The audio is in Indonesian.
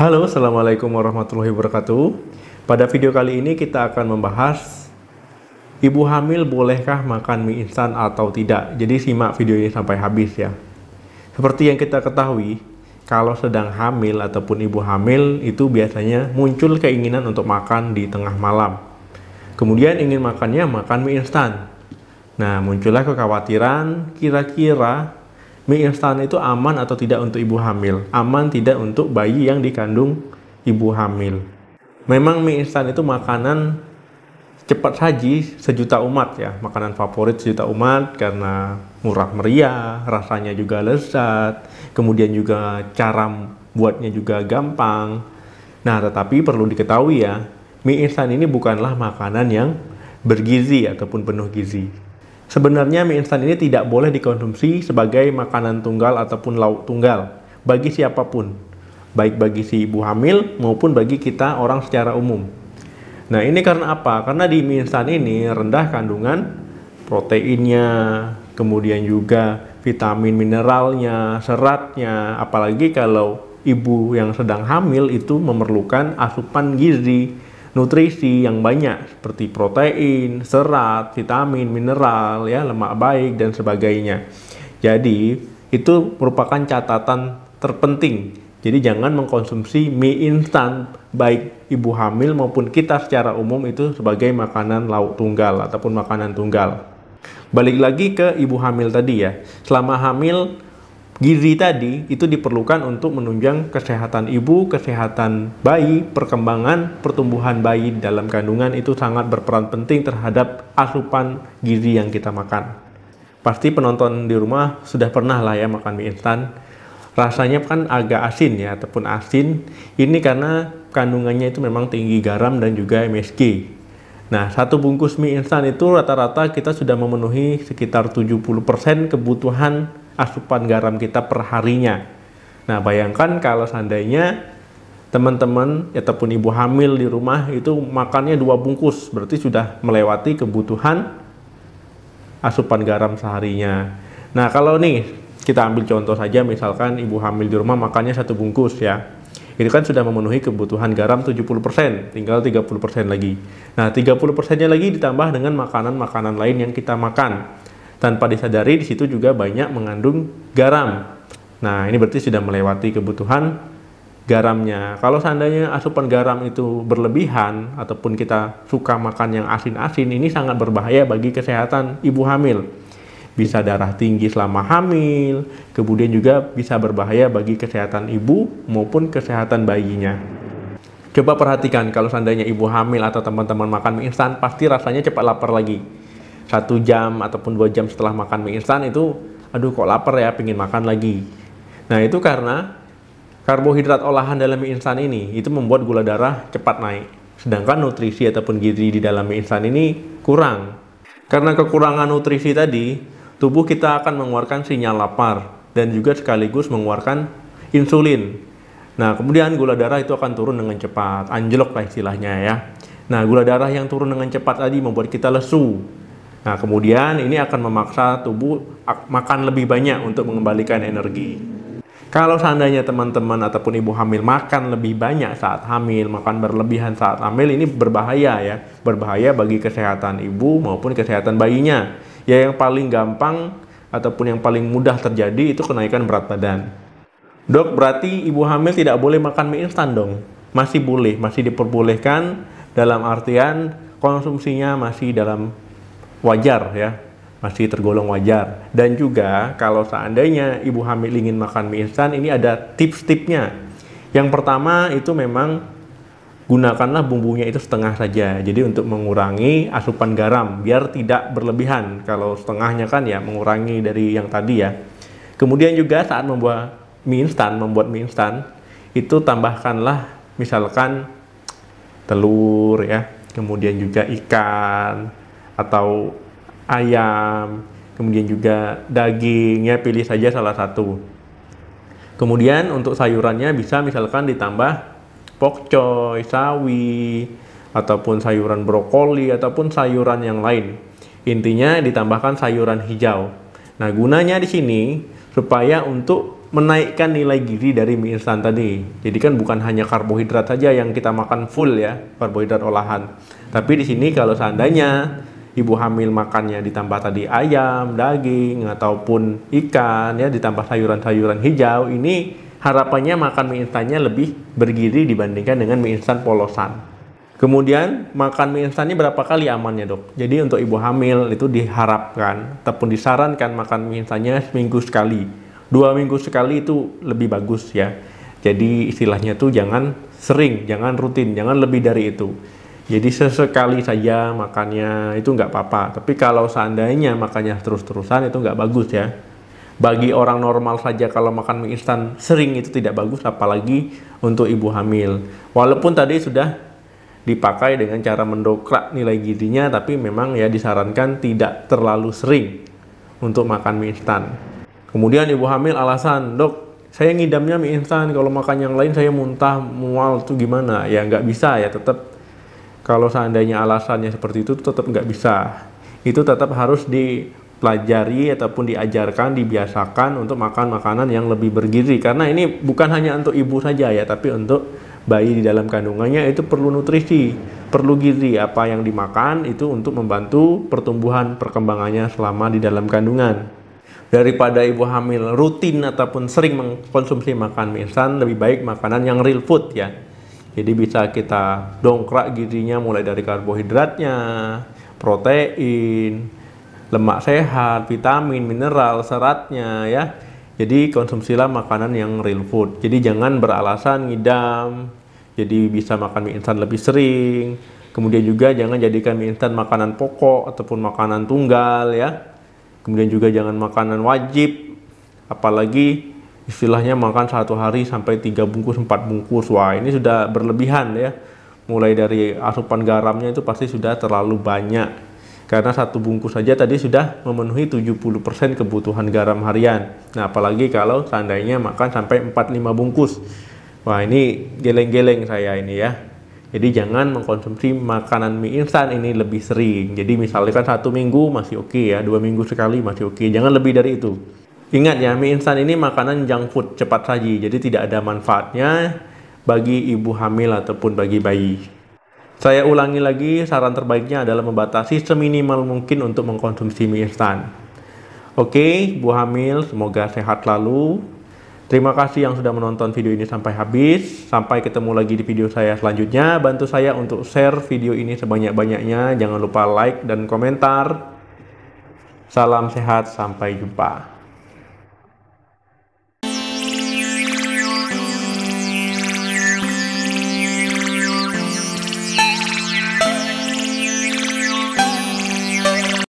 Halo, Assalamualaikum warahmatullahi wabarakatuh. Pada video kali ini kita akan membahas ibu hamil bolehkah makan mie instan atau tidak. Jadi simak video ini sampai habis ya. Seperti yang kita ketahui, kalau sedang hamil ataupun ibu hamil itu biasanya muncul keinginan untuk makan di tengah malam. Kemudian ingin makan mie instan. Nah, muncullah kekhawatiran kira-kira mie instan itu aman atau tidak untuk ibu hamil? Aman tidak untuk bayi yang dikandung ibu hamil? Memang mie instan itu makanan cepat saji sejuta umat ya. Makanan favorit sejuta umat karena murah meriah, rasanya juga lezat, kemudian juga cara buatnya juga gampang. Nah, tetapi perlu diketahui ya, mie instan ini bukanlah makanan yang bergizi ataupun penuh gizi. Sebenarnya mie instan ini tidak boleh dikonsumsi sebagai makanan tunggal ataupun lauk tunggal bagi siapapun, baik bagi si ibu hamil maupun bagi kita orang secara umum. Nah, ini karena apa? Karena di mie instan ini rendah kandungan proteinnya, kemudian juga vitamin mineralnya, seratnya, apalagi kalau ibu yang sedang hamil itu memerlukan asupan gizi, nutrisi yang banyak seperti protein, serat, vitamin, mineral, ya, lemak baik dan sebagainya. Jadi, itu merupakan catatan terpenting. Jadi jangan mengkonsumsi mie instan baik ibu hamil maupun kita secara umum itu sebagai makanan lauk tunggal ataupun makanan tunggal. Balik lagi ke ibu hamil tadi ya. Selama hamil, gizi tadi itu diperlukan untuk menunjang kesehatan ibu, kesehatan bayi, perkembangan pertumbuhan bayi dalam kandungan itu sangat berperan penting terhadap asupan gizi yang kita makan. Pasti penonton di rumah sudah pernah lah ya makan mie instan. Rasanya kan agak asin ya, ataupun asin. Ini karena kandungannya itu memang tinggi garam dan juga MSG. Nah, satu bungkus mie instan itu rata-rata kita sudah memenuhi sekitar 70% kebutuhan asupan garam kita per harinya. Nah, bayangkan kalau seandainya teman-teman ataupun ibu hamil di rumah itu makannya 2 bungkus, berarti sudah melewati kebutuhan asupan garam seharinya. Nah, kalau nih kita ambil contoh saja, misalkan ibu hamil di rumah makannya 1 bungkus ya. Itu kan sudah memenuhi kebutuhan garam 70%, tinggal 30% lagi. Nah, 30%-nya lagi ditambah dengan makanan-makanan lain yang kita makan. Tanpa disadari di situ juga banyak mengandung garam. Nah, ini berarti sudah melewati kebutuhan garamnya. Kalau seandainya asupan garam itu berlebihan ataupun kita suka makan yang asin-asin, ini sangat berbahaya bagi kesehatan ibu hamil. Bisa darah tinggi selama hamil, kemudian juga bisa berbahaya bagi kesehatan ibu maupun kesehatan bayinya. Coba perhatikan kalau seandainya ibu hamil atau teman-teman makan mie instan, pasti rasanya cepat lapar lagi. 1 jam ataupun 2 jam setelah makan mie instan itu, aduh kok lapar ya, pengen makan lagi. Nah, itu karena karbohidrat olahan dalam mie instan ini itu membuat gula darah cepat naik. Sedangkan nutrisi ataupun gizi di dalam mie instan ini kurang. Karena kekurangan nutrisi tadi, tubuh kita akan mengeluarkan sinyal lapar dan juga sekaligus mengeluarkan insulin. Nah, kemudian gula darah itu akan turun dengan cepat, anjlok lah istilahnya ya. Nah, gula darah yang turun dengan cepat tadi membuat kita lesu. Nah, kemudian ini akan memaksa tubuh makan lebih banyak untuk mengembalikan energi. Kalau seandainya teman-teman ataupun ibu hamil makan lebih banyak saat hamil, makan berlebihan saat hamil, ini berbahaya ya. Berbahaya bagi kesehatan ibu maupun kesehatan bayinya. Ya, yang paling gampang ataupun yang paling mudah terjadi itu kenaikan berat badan. Dok, berarti ibu hamil tidak boleh makan mie instan dong? Masih boleh, masih diperbolehkan dalam artian konsumsinya masih dalam wajar ya, masih tergolong wajar. Dan juga kalau seandainya ibu hamil ingin makan mie instan, ini ada tips-tipsnya. Yang pertama itu memang gunakanlah bumbunya itu setengah saja. Jadi untuk mengurangi asupan garam biar tidak berlebihan. Kalau setengahnya kan ya mengurangi dari yang tadi ya. Kemudian juga saat membuat mie instan itu tambahkanlah misalkan telur ya, kemudian juga ikan atau ayam, kemudian juga daging ya, pilih saja salah satu. Kemudian untuk sayurannya bisa misalkan ditambah pokcoy, sawi, ataupun sayuran brokoli, ataupun sayuran yang lain. Intinya ditambahkan sayuran hijau. Nah, gunanya di sini supaya untuk menaikkan nilai gizi dari mie instan tadi. Jadi kan bukan hanya karbohidrat saja yang kita makan full ya, karbohidrat olahan. Tapi di sini kalau seandainya ibu hamil makannya ditambah tadi ayam, daging, ataupun ikan ya, ditambah sayuran-sayuran hijau, ini harapannya makan mie instannya lebih bergizi dibandingkan dengan mie instan polosan. Kemudian makan mie instan ini berapa kali amannya dok? Jadi untuk ibu hamil itu diharapkan ataupun disarankan makan mie instannya seminggu sekali. 2 minggu sekali itu lebih bagus ya. Jadi istilahnya tuh jangan sering, jangan rutin, jangan lebih dari itu. Jadi sesekali saja makannya itu nggak apa-apa. Tapi kalau seandainya makannya terus-terusan itu nggak bagus ya. Bagi orang normal saja kalau makan mie instan sering itu tidak bagus, apalagi untuk ibu hamil. Walaupun tadi sudah dipakai dengan cara mendongkrak nilai gizinya, tapi memang ya disarankan tidak terlalu sering untuk makan mie instan. Kemudian ibu hamil alasan, dok saya ngidamnya mie instan, kalau makan yang lain saya muntah, mual, itu gimana? Ya nggak bisa ya, tetap kalau seandainya alasannya seperti itu tetap nggak bisa. Itu tetap harus dipelajari ataupun diajarkan, dibiasakan untuk makan makanan yang lebih bergizi. Karena ini bukan hanya untuk ibu saja ya, tapi untuk bayi di dalam kandungannya itu perlu nutrisi, perlu gizi. Apa yang dimakan itu untuk membantu pertumbuhan perkembangannya selama di dalam kandungan. Daripada ibu hamil rutin ataupun sering mengkonsumsi makan mie instan, lebih baik makanan yang real food ya. Jadi bisa kita dongkrak gizinya mulai dari karbohidratnya, protein, lemak sehat, vitamin, mineral, seratnya ya. Jadi konsumsilah makanan yang real food. Jadi jangan beralasan ngidam, jadi bisa makan mie instan lebih sering. Kemudian juga jangan jadikan mie instan makanan pokok ataupun makanan tunggal ya. Kemudian juga jangan makanan wajib, apalagi istilahnya makan 1 hari sampai 3 bungkus, 4 bungkus. Wah ini sudah berlebihan ya. Mulai dari asupan garamnya itu pasti sudah terlalu banyak. Karena 1 bungkus saja tadi sudah memenuhi 70% kebutuhan garam harian. Nah apalagi kalau seandainya makan sampai 4-5 bungkus. Wah ini geleng-geleng saya ini ya. Jadi jangan mengkonsumsi makanan mie instan ini lebih sering. Jadi misalkan 1 minggu masih oke ya, 2 minggu sekali masih oke. Jangan lebih dari itu. Ingat ya, mie instan ini makanan junk food, cepat saji. Jadi tidak ada manfaatnya bagi ibu hamil ataupun bagi bayi. Saya ulangi lagi, saran terbaiknya adalah membatasi seminimal mungkin untuk mengkonsumsi mie instan. Oke, ibu hamil, semoga sehat selalu. Terima kasih yang sudah menonton video ini sampai habis. Sampai ketemu lagi di video saya selanjutnya. Bantu saya untuk share video ini sebanyak-banyaknya. Jangan lupa like dan komentar. Salam sehat, sampai jumpa.